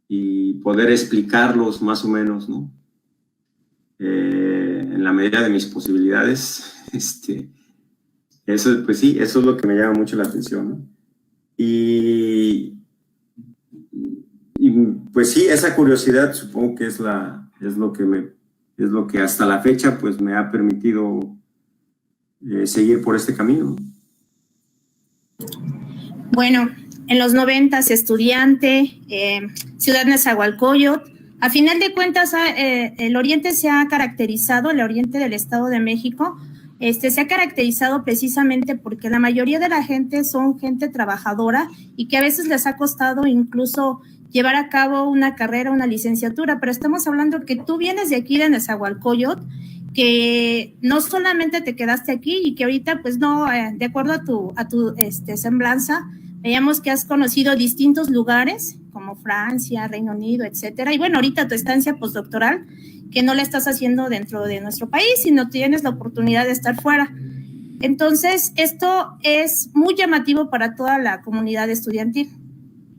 y poder explicarlos más o menos, ¿no? En la medida de mis posibilidades. Eso, pues sí, eso es lo que me llama mucho la atención, ¿no? Y pues sí, esa curiosidad supongo que es lo que hasta la fecha pues me ha permitido seguir por este camino. Bueno, en los 90s estudiante, Ciudad Nezahualcóyotl. A final de cuentas, el oriente se ha caracterizado, el oriente del Estado de México, se ha caracterizado precisamente porque la mayoría de la gente son gente trabajadora y que a veces les ha costado incluso llevar a cabo una carrera, una licenciatura, pero estamos hablando que tú vienes de aquí de Nezahualcóyotl, que no solamente te quedaste aquí y que ahorita pues no, de acuerdo a tu semblanza, veíamos que has conocido distintos lugares como Francia, Reino Unido, etcétera, y bueno, ahorita tu estancia postdoctoral, que no la estás haciendo dentro de nuestro país, sino tienes la oportunidad de estar fuera. Entonces, esto es muy llamativo para toda la comunidad estudiantil.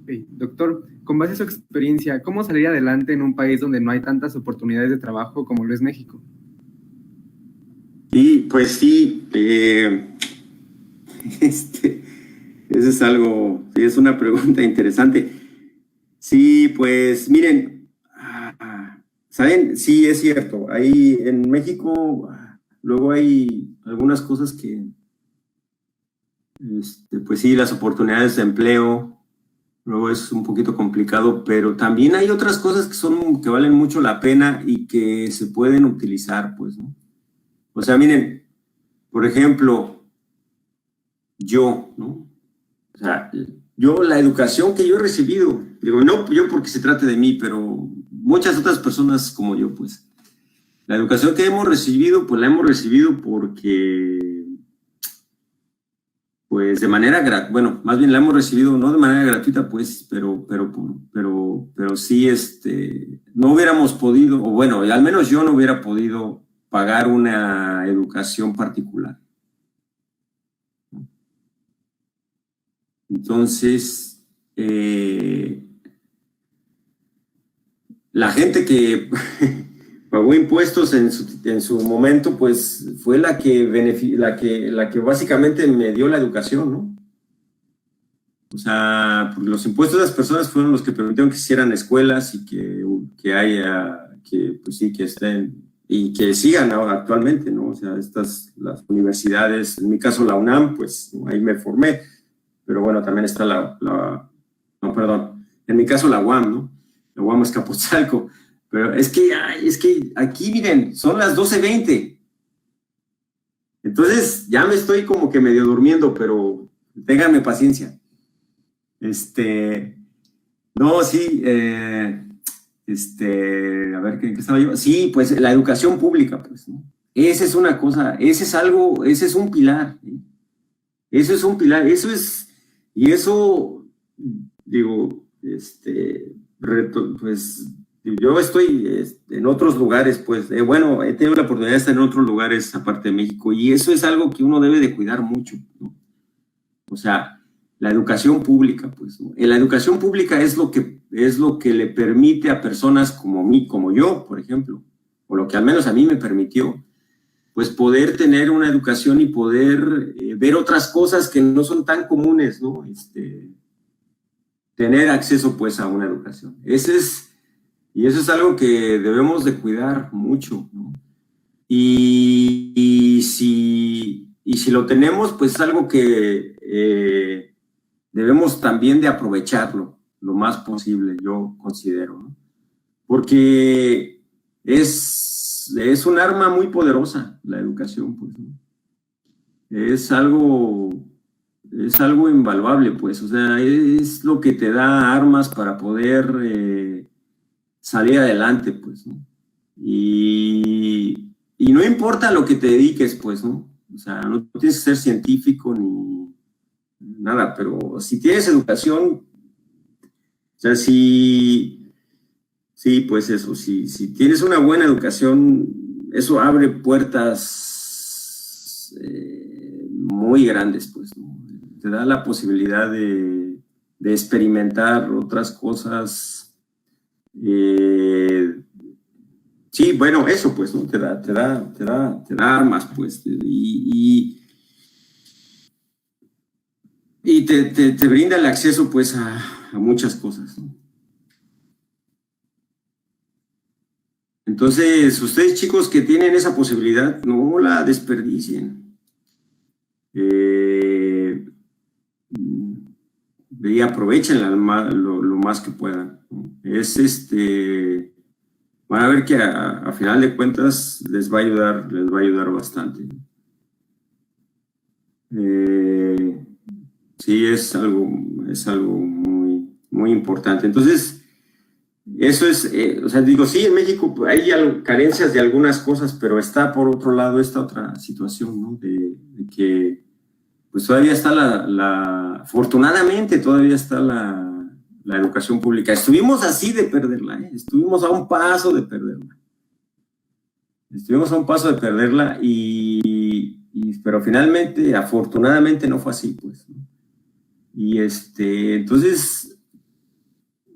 Sí, doctor, con base a su experiencia, ¿cómo salir adelante en un país donde no hay tantas oportunidades de trabajo como lo es México? Sí, pues sí, eso es algo, sí, es una pregunta interesante. Sí, pues miren, ¿saben? Sí, es cierto, ahí en México luego hay algunas cosas que, pues sí, las oportunidades de empleo, luego es un poquito complicado, pero también hay otras cosas que valen mucho la pena y que se pueden utilizar, pues, ¿no? O sea, miren, por ejemplo, yo, ¿no? O sea, la educación que yo he recibido, digo, no yo porque se trate de mí, pero muchas otras personas como yo, pues, la educación que hemos recibido, pues la hemos recibido porque, pues de manera bueno, más bien la hemos recibido no de manera gratuita, pues, pero sí, no hubiéramos podido, o bueno, al menos yo no hubiera podido pagar una educación particular. Entonces, la gente que pagó impuestos en su momento, pues fue la que básicamente me dio la educación, ¿no? O sea, los impuestos de las personas fueron los que permitieron que se hicieran escuelas y que haya, que pues sí, que estén y que sigan ahora actualmente, ¿no? O sea, las universidades, en mi caso la UNAM, pues ahí me formé, pero bueno, también está en mi caso la UAM, ¿no? La UAM Azcapotzalco, pero es que aquí, miren, son las 12:20, entonces ya me estoy como que medio durmiendo, pero ténganme paciencia. No, sí, A ver, ¿qué estaba yo? Sí, pues la educación pública, pues, ¿no? Esa es una cosa, ese es algo, ese es un pilar, ¿sí? Eso es un pilar, eso es, y eso, digo, pues, yo estoy en otros lugares, pues, bueno, he tenido la oportunidad de estar en otros lugares aparte de México, y eso es algo que uno debe de cuidar mucho, ¿no? O sea, la educación pública, pues, ¿no? La educación pública es lo que le permite a personas como mí, como yo, por ejemplo, o lo que al menos a mí me permitió, pues poder tener una educación y poder ver otras cosas que no son tan comunes, ¿no? Tener acceso, pues, a una educación. Y eso es algo que debemos de cuidar mucho, ¿no? Y si lo tenemos, pues es algo que debemos también de aprovecharlo lo más posible, yo considero, ¿no? Porque es un arma muy poderosa, la educación, pues, ¿no? Es algo invaluable, pues, o sea, es lo que te da armas para poder salir adelante, pues, ¿no? Y no importa lo que te dediques, pues, ¿no? O sea, no tienes que ser científico ni nada, pero si tienes educación, o sea, sí, pues eso, si tienes una buena educación, eso abre puertas muy grandes, pues, ¿no? Te da la posibilidad de experimentar otras cosas. Sí, bueno, eso, pues, ¿no? Te da armas, pues, y te brinda el acceso, pues, a muchas cosas, ¿no? Entonces, ustedes, chicos, que tienen esa posibilidad, no la desperdicien. Y aprovechenla lo más que puedan, ¿no? Van a ver que a final de cuentas les va a ayudar bastante. Sí, es algo muy, muy importante. Entonces, eso es, o sea, digo, sí, en México hay carencias de algunas cosas, pero está por otro lado esta otra situación, ¿no? De que, pues todavía está afortunadamente todavía está la educación pública. Estuvimos así de perderla, ¿eh? Estuvimos a un paso de perderla. Pero finalmente, afortunadamente no fue así, pues, ¿no? Y entonces,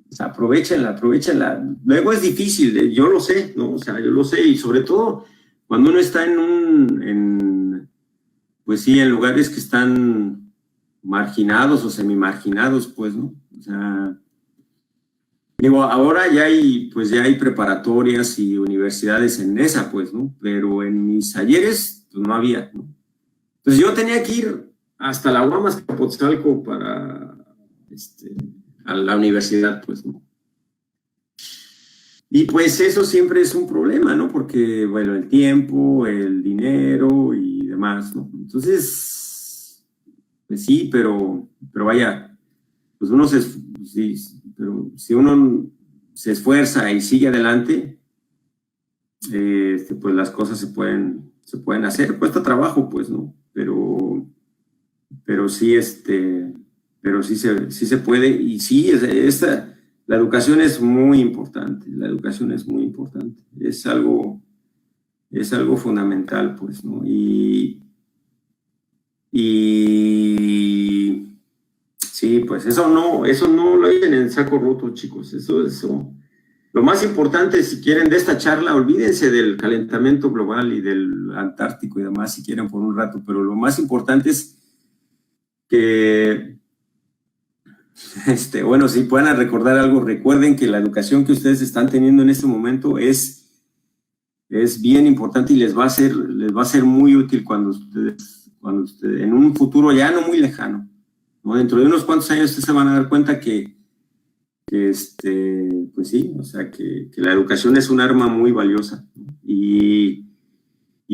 o sea, aprovechenla. Luego es difícil, yo lo sé, ¿no? O sea, yo lo sé, y sobre todo cuando uno está pues sí, en lugares que están marginados o semi-marginados, pues, ¿no? O sea, digo, ahora ya hay preparatorias y universidades en esa, pues, ¿no? Pero en mis ayeres, pues, no había, ¿no? Entonces yo tenía que ir hasta la UAM, Azcapotzalco, para a la universidad, pues, ¿no? Y pues eso siempre es un problema, ¿no? Porque, bueno, el tiempo, el dinero y demás, ¿no? Entonces, pues sí, pero vaya, pues pero si uno se esfuerza y sigue adelante, pues las cosas se pueden hacer. Cuesta trabajo, pues, ¿no? Pero sí, pero sí se puede, y sí, la educación es muy importante, es algo fundamental, pues, ¿no? Y sí, pues eso no lo dicen en saco roto, chicos, eso. Lo más importante, si quieren, de esta charla, olvídense del calentamiento global y del Antártico y demás, si quieren, por un rato, pero lo más importante es que, bueno, si puedan recordar algo, recuerden que la educación que ustedes están teniendo en este momento es bien importante y les va a ser muy útil cuando ustedes, en un futuro ya no muy lejano, ¿no? Dentro de unos cuantos años ustedes se van a dar cuenta que pues sí, o sea, que la educación es un arma muy valiosa, ¿no? Y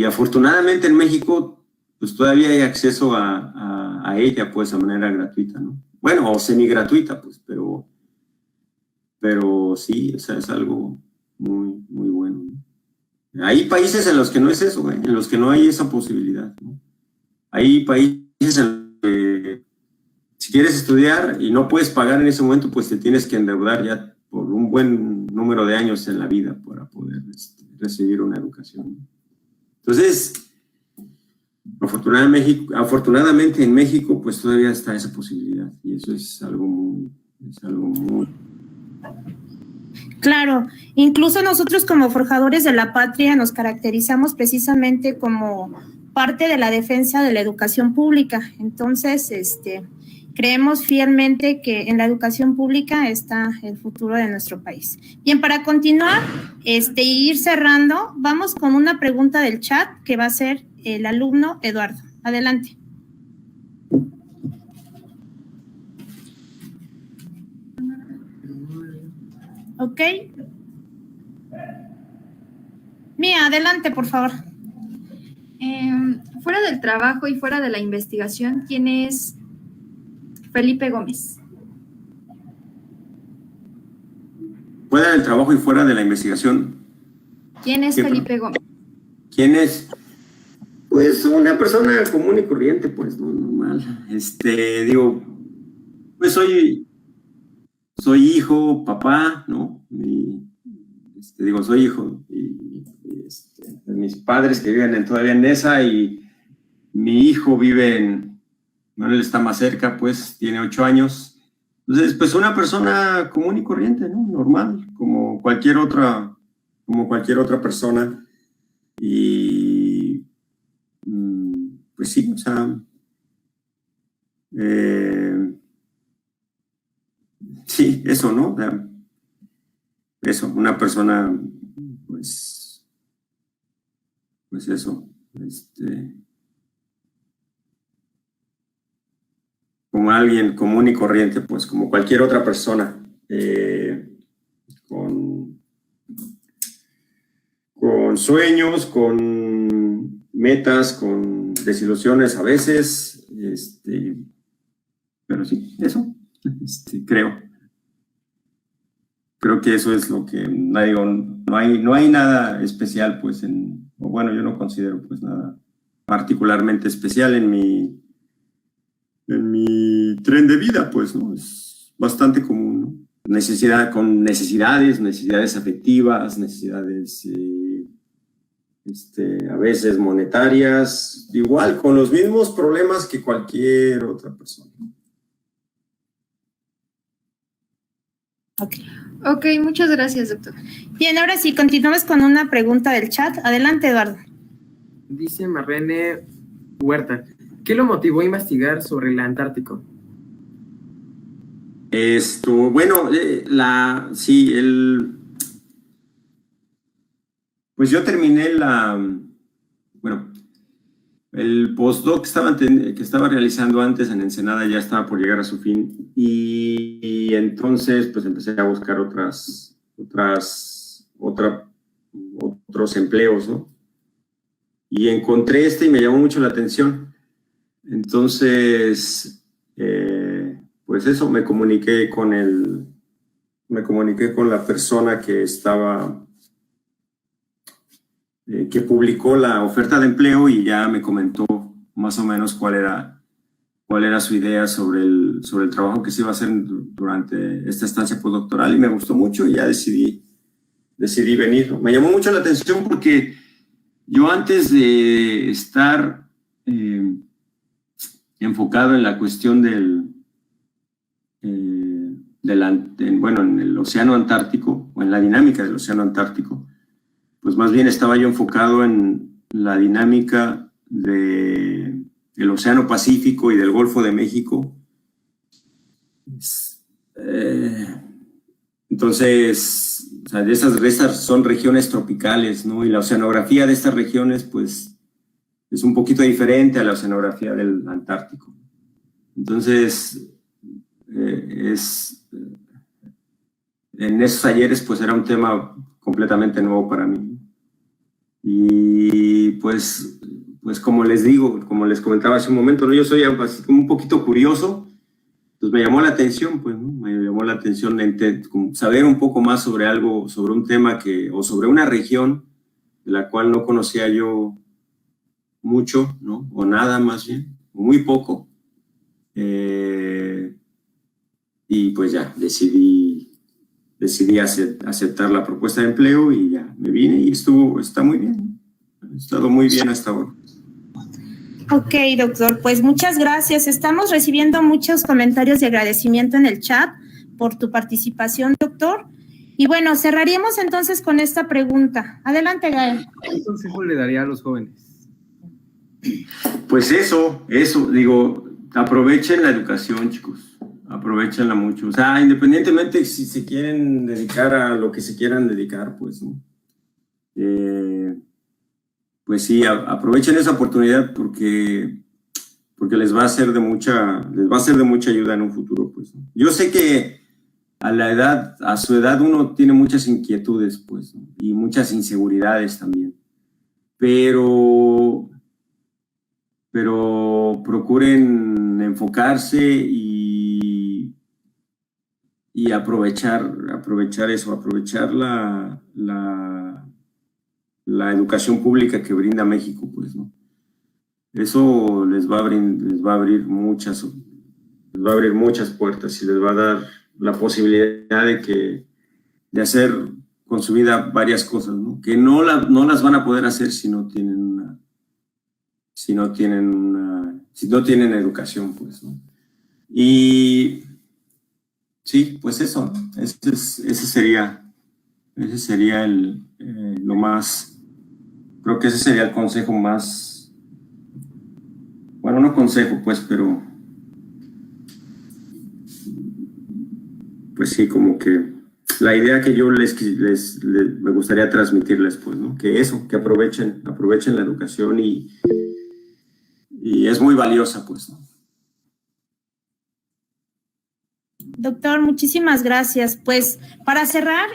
afortunadamente en México, pues todavía hay acceso a ella, pues, de manera gratuita, ¿no? Bueno, o semi-gratuita, pues, pero pero sí, o sea, es algo muy, muy bueno, ¿no? Hay países en los que no es eso, en los que no hay esa posibilidad, ¿no? Hay países en los que si quieres estudiar y no puedes pagar en ese momento, pues te tienes que endeudar ya por un buen número de años en la vida para poder recibir una educación. Entonces, afortunadamente en México, pues todavía está esa posibilidad, y eso es algo muy... Claro, incluso nosotros como forjadores de la patria nos caracterizamos precisamente como parte de la defensa de la educación pública. Entonces, creemos fielmente que en la educación pública está el futuro de nuestro país. Bien, para continuar y ir cerrando, vamos con una pregunta del chat que va a ser el alumno Eduardo. Adelante. Ok. Mía, adelante, por favor. Fuera del trabajo y fuera de la investigación, ¿quién es Felipe Gómez? Fuera del trabajo y fuera de la investigación. ¿Quién es Felipe Gómez? ¿Quién es? Pues una persona común y corriente, pues, no, normal. Digo, pues soy hijo, papá, ¿no? Soy hijo de mis padres que viven todavía en Nesa, y mi hijo vive Manuel está más cerca, pues, tiene 8 años. Entonces, pues una persona común y corriente, ¿no? Normal, como cualquier otra persona. Y pues sí, o sea, sí, eso, ¿no? O sea, eso, una persona, pues eso, como alguien común y corriente, pues como cualquier otra persona, con sueños, con metas, con desilusiones a veces, pero sí, eso, creo que eso es lo que, no hay nada especial, pues, bueno, yo no considero, pues, nada particularmente especial en mi tren de vida, pues, ¿no? Es bastante común, ¿no? Necesidades afectivas, necesidades a veces monetarias, igual, con los mismos problemas que cualquier otra persona. Ok, muchas gracias, doctor. Bien, ahora sí, continuamos con una pregunta del chat. Adelante, Eduardo. Dice Marlene Huerta, ¿qué lo motivó a investigar sobre el Antártico? Bueno, pues yo terminé el postdoc que estaba realizando antes en Ensenada ya estaba por llegar a su fin, y entonces pues empecé a buscar otros empleos, ¿no? Y encontré y me llamó mucho la atención. Entonces, pues eso, me comuniqué con la persona que que publicó la oferta de empleo, y ya me comentó más o menos cuál era su idea sobre el trabajo que se iba a hacer durante esta estancia postdoctoral, y me gustó mucho, y ya decidí venir. Me llamó mucho la atención porque yo, antes de estar enfocado en la cuestión en el océano Antártico, o en la dinámica del océano Antártico, pues más bien estaba yo enfocado en la dinámica del océano Pacífico y del Golfo de México. Entonces, o sea, esas son regiones tropicales, ¿no? Y la oceanografía de estas regiones, pues, es un poquito diferente a la oceanografía del Antártico. Entonces, en esos talleres, pues, era un tema completamente nuevo para mí. Y pues como les digo, como les comentaba hace un momento, ¿no? Yo soy un poquito curioso, pues me llamó la atención, pues, ¿no? Me llamó la atención saber un poco más sobre algo, sobre un tema o sobre una región de la cual no conocía yo mucho, ¿no? O nada más bien, muy poco. Y pues ya, decidí aceptar la propuesta de empleo y ya me vine y está muy bien. Ha estado muy bien hasta ahora. Ok, doctor, pues muchas gracias. Estamos recibiendo muchos comentarios de agradecimiento en el chat por tu participación, doctor. Y bueno, cerraríamos entonces con esta pregunta. Adelante, Gael. ¿Qué consejo le daría a los jóvenes? Pues eso, digo, aprovechen la educación, chicos. Aprovechenla mucho. O sea, independientemente si se quieren dedicar a lo que se quieran dedicar, pues, ¿no? Pues sí, aprovechen esa oportunidad porque les va a ser de mucha ayuda en un futuro, pues, ¿no? Yo sé que a su edad uno tiene muchas inquietudes, pues, ¿no? Y muchas inseguridades también. Pero procuren enfocarse y aprovechar eso, aprovechar la educación pública que brinda México, pues, ¿no? Eso les va a abrir muchas puertas y les va a dar la posibilidad de hacer con su vida varias cosas, ¿no? Que no las van a poder hacer si no tienen educación, pues, ¿no? Y sí, pues eso, ese sería lo más. Creo que ese sería el consejo más, bueno, no consejo, pues, pero pues sí, como que la idea que yo me gustaría transmitirles, pues, ¿no? Que aprovechen la educación y es muy valiosa, pues, ¿no? Doctor, muchísimas gracias. Pues para cerrar,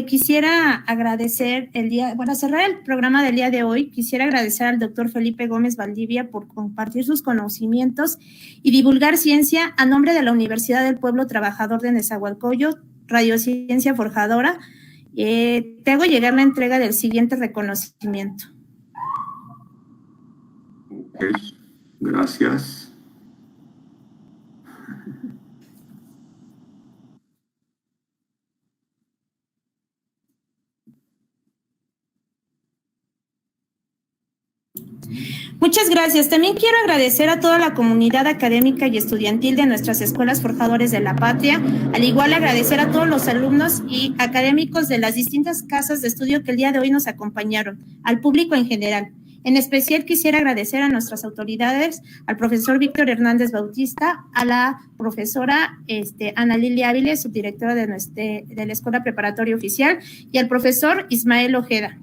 quisiera agradecer para cerrar el programa del día de hoy, quisiera agradecer al doctor Felipe Gómez Valdivia por compartir sus conocimientos y divulgar ciencia a nombre de la Universidad del Pueblo Trabajador de Nezahualcóyotl, Radiociencia Forjadora. Te hago llegar la entrega del siguiente reconocimiento. Okay. Gracias. Muchas gracias. También quiero agradecer a toda la comunidad académica y estudiantil de nuestras escuelas Forjadores de la Patria, al igual agradecer a todos los alumnos y académicos de las distintas casas de estudio que el día de hoy nos acompañaron, al público en general. En especial quisiera agradecer a nuestras autoridades, al profesor Víctor Hernández Bautista, a la profesora Ana Lilia Áviles, subdirectora de la Escuela Preparatoria Oficial, y al profesor Ismael Ojeda.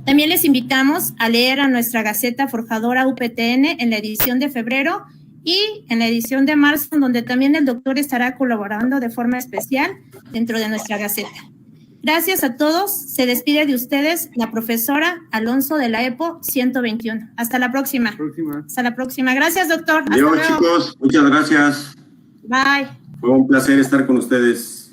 También les invitamos a leer a nuestra Gaceta Forjadora UPTN en la edición de febrero y en la edición de marzo, donde también el doctor estará colaborando de forma especial dentro de nuestra Gaceta. Gracias a todos. Se despide de ustedes la profesora Alonso de la EPO 121. Hasta la próxima. Hasta la próxima. Gracias, doctor. Adiós, chicos. Muchas gracias. Bye. Fue un placer estar con ustedes.